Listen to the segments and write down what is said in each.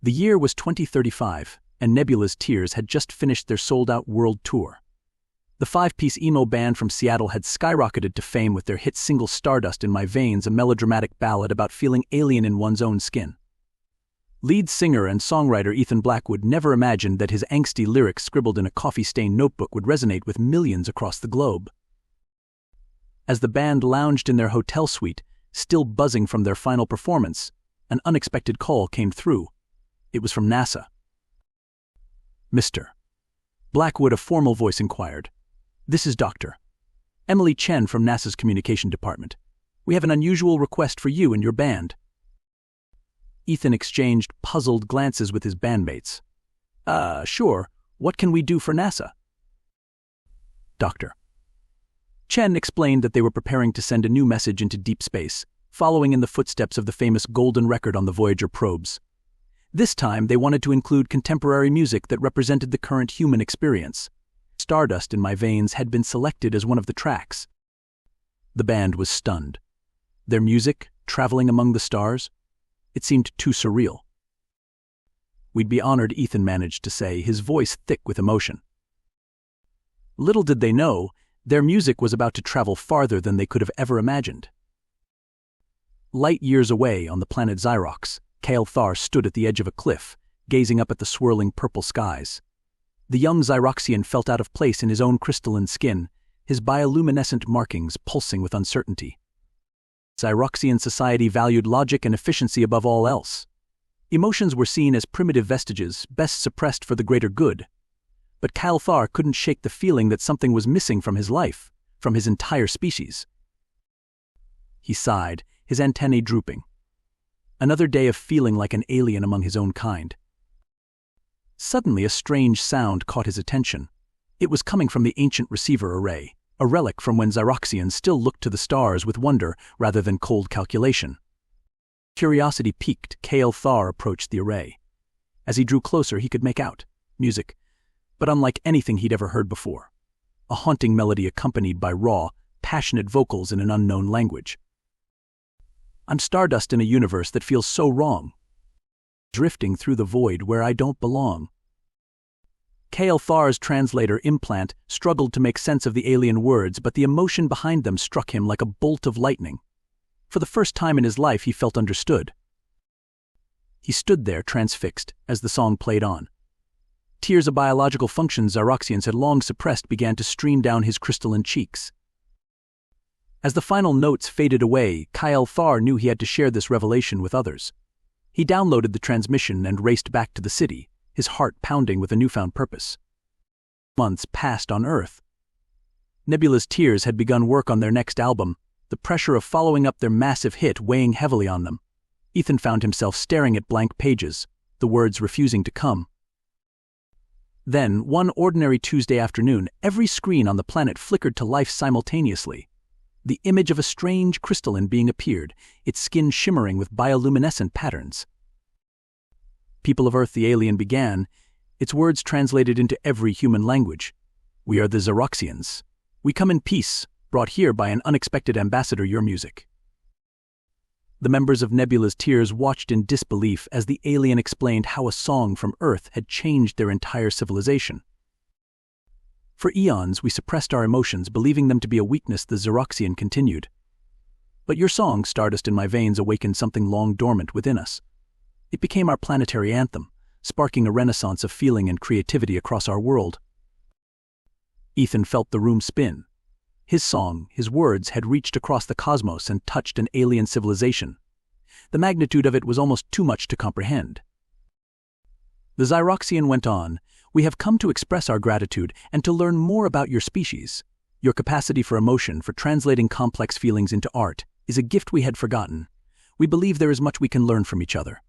The year was 2035, and Nebula's Tears had just finished their sold-out world tour. The five-piece emo band from Seattle had skyrocketed to fame with their hit single Stardust in My Veins, a melodramatic ballad about feeling alien in one's own skin. Lead singer and songwriter Ethan Blackwood never imagined that his angsty lyrics scribbled in a coffee-stained notebook would resonate with millions across the globe. As the band lounged in their hotel suite, still buzzing from their final performance, an unexpected call came through. It was from NASA. "Mr. Blackwood," a formal voice inquired. "This is Dr. Emily Chen from NASA's Communication Department. We have an unusual request for you and your band." Ethan exchanged puzzled glances with his bandmates. Sure. What can we do for NASA?" Dr. Chen explained that they were preparing to send a new message into deep space, following in the footsteps of the famous Golden Record on the Voyager probes. This time, they wanted to include contemporary music that represented the current human experience. Stardust in My Veins had been selected as one of the tracks. The band was stunned. Their music, traveling among the stars? It seemed too surreal. "We'd be honored," Ethan managed to say, his voice thick with emotion. Little did they know, their music was about to travel farther than they could have ever imagined. Light years away on the planet Zyrox, Kale Thar stood at the edge of a cliff, gazing up at the swirling purple skies. The young Zyroxian felt out of place in his own crystalline skin, his bioluminescent markings pulsing with uncertainty. Zyroxian society valued logic and efficiency above all else. Emotions were seen as primitive vestiges, best suppressed for the greater good. But Kale Thar couldn't shake the feeling that something was missing from his life, from his entire species. He sighed, his antennae drooping. Another day of feeling like an alien among his own kind. Suddenly a strange sound caught his attention. It was coming from the ancient receiver array, a relic from when Zyroxians still looked to the stars with wonder rather than cold calculation. Curiosity piqued, Kale Thar approached the array. As he drew closer, he could make out music, but unlike anything he'd ever heard before. A haunting melody accompanied by raw, passionate vocals in an unknown language. "I'm stardust in a universe that feels so wrong. Drifting through the void where I don't belong." Kale Thar's translator implant struggled to make sense of the alien words, but the emotion behind them struck him like a bolt of lightning. For the first time in his life, he felt understood. He stood there transfixed as the song played on. Tears of biological functions Zyroxians had long suppressed began to stream down his crystalline cheeks. As the final notes faded away, Kale Thar knew he had to share this revelation with others. He downloaded the transmission and raced back to the city, his heart pounding with a newfound purpose. Months passed on Earth. Nebula's Tears had begun work on their next album, the pressure of following up their massive hit weighing heavily on them. Ethan found himself staring at blank pages, the words refusing to come. Then, one ordinary Tuesday afternoon, every screen on the planet flickered to life simultaneously. The image of a strange crystalline being appeared, its skin shimmering with bioluminescent patterns. "People of Earth," the alien began, its words translated into every human language. "We are the Zyroxians. We come in peace, brought here by an unexpected ambassador, your music." The members of Nebula's Tears watched in disbelief as the alien explained how a song from Earth had changed their entire civilization. "For eons, we suppressed our emotions, believing them to be a weakness," the Zyroxian continued. "But your song, Stardust in My Veins, awakened something long dormant within us. It became our planetary anthem, sparking a renaissance of feeling and creativity across our world." Ethan felt the room spin. His song, his words, had reached across the cosmos and touched an alien civilization. The magnitude of it was almost too much to comprehend. The Zyroxian went on, "We have come to express our gratitude and to learn more about your species. Your capacity for emotion, for translating complex feelings into art, is a gift we had forgotten. We believe there is much we can learn from each other."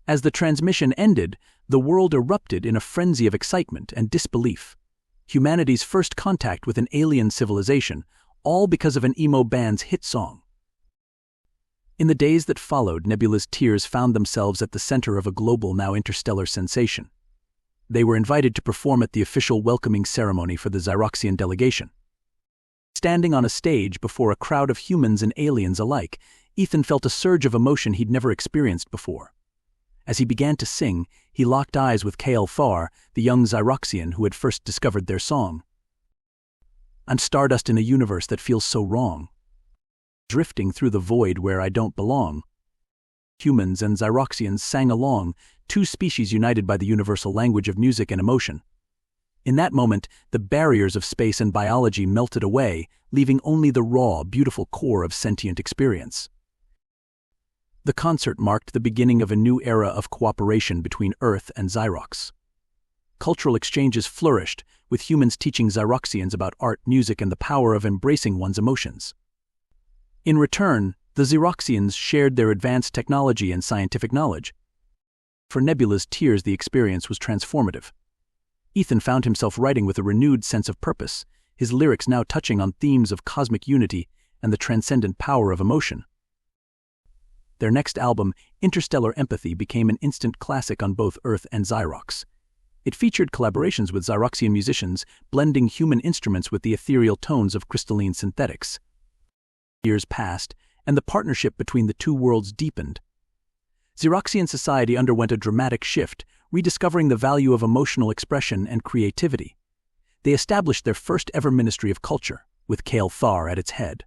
As the transmission ended, the world erupted in a frenzy of excitement and disbelief. Humanity's first contact with an alien civilization, all because of an emo band's hit song. In the days that followed, Nebula's Tears found themselves at the center of a global, now interstellar sensation. They were invited to perform at the official welcoming ceremony for the Zyroxian delegation. Standing on a stage before a crowd of humans and aliens alike, Ethan felt a surge of emotion he'd never experienced before. As he began to sing, he locked eyes with HFY, the young Zyroxian who had first discovered their song. I'm stardust in a universe that feels so wrong, drifting through the void where I don't belong. Humans and Zyroxians sang along, two species united by the universal language of music and emotion. In that moment, the barriers of space and biology melted away, leaving only the raw, beautiful core of sentient experience. The concert marked the beginning of a new era of cooperation between Earth and Zyrox. Cultural exchanges flourished, with humans teaching Zyroxians about art, music, and the power of embracing one's emotions. In return, the Zyroxians shared their advanced technology and scientific knowledge. For Nebula's tears, the experience was transformative. Ethan found himself writing with a renewed sense of purpose, his lyrics now touching on themes of cosmic unity and the transcendent power of emotion. Their next album, Interstellar Empathy, became an instant classic on both Earth and Zyrox. It featured collaborations with Zyroxian musicians, blending human instruments with the ethereal tones of crystalline synthetics. Years passed, and the partnership between the two worlds deepened. Zyroxian society underwent a dramatic shift, rediscovering the value of emotional expression and creativity. They established their first-ever Ministry of Culture, with HFY at its head.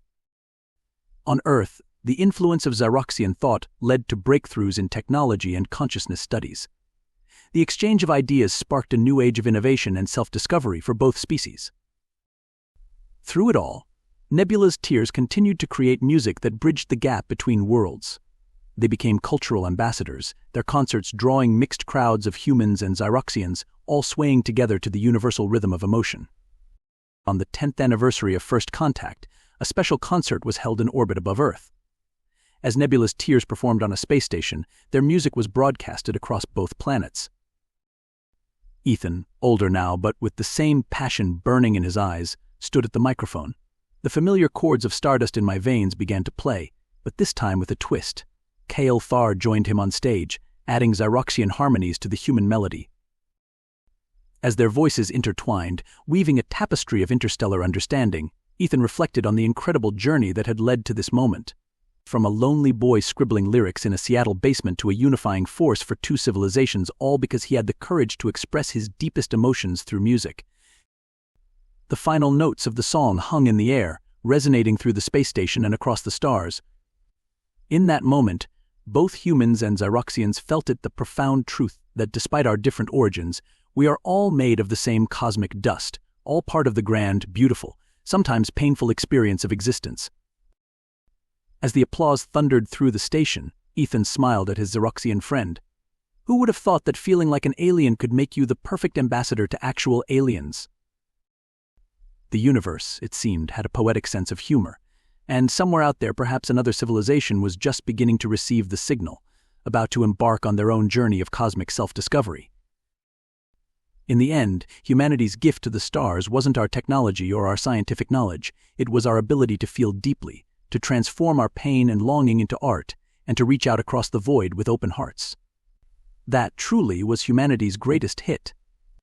On Earth, the influence of Zyroxian thought led to breakthroughs in technology and consciousness studies. The exchange of ideas sparked a new age of innovation and self-discovery for both species. Through it all, Nebula's tears continued to create music that bridged the gap between worlds. They became cultural ambassadors, their concerts drawing mixed crowds of humans and Zyroxians, all swaying together to the universal rhythm of emotion. On the 10th anniversary of First Contact, a special concert was held in orbit above Earth. As Nebula's tears performed on a space station, their music was broadcasted across both planets. Ethan, older now but with the same passion burning in his eyes, stood at the microphone. The familiar chords of Stardust in My Veins began to play, but this time with a twist. HFY joined him on stage, adding Zyroxian harmonies to the human melody. As their voices intertwined, weaving a tapestry of interstellar understanding, Ethan reflected on the incredible journey that had led to this moment. From a lonely boy scribbling lyrics in a Seattle basement to a unifying force for two civilizations, all because he had the courage to express his deepest emotions through music. The final notes of the song hung in the air, resonating through the space station and across the stars. In that moment, both humans and Zyroxians felt it, the profound truth that despite our different origins, we are all made of the same cosmic dust, all part of the grand, beautiful, sometimes painful experience of existence. As the applause thundered through the station, Ethan smiled at his Zyroxian friend. Who would have thought that feeling like an alien could make you the perfect ambassador to actual aliens? The universe, it seemed, had a poetic sense of humor, and somewhere out there perhaps another civilization was just beginning to receive the signal, about to embark on their own journey of cosmic self-discovery. In the end, humanity's gift to the stars wasn't our technology or our scientific knowledge, it was our ability to feel deeply, to transform our pain and longing into art, and to reach out across the void with open hearts. That truly was humanity's greatest hit.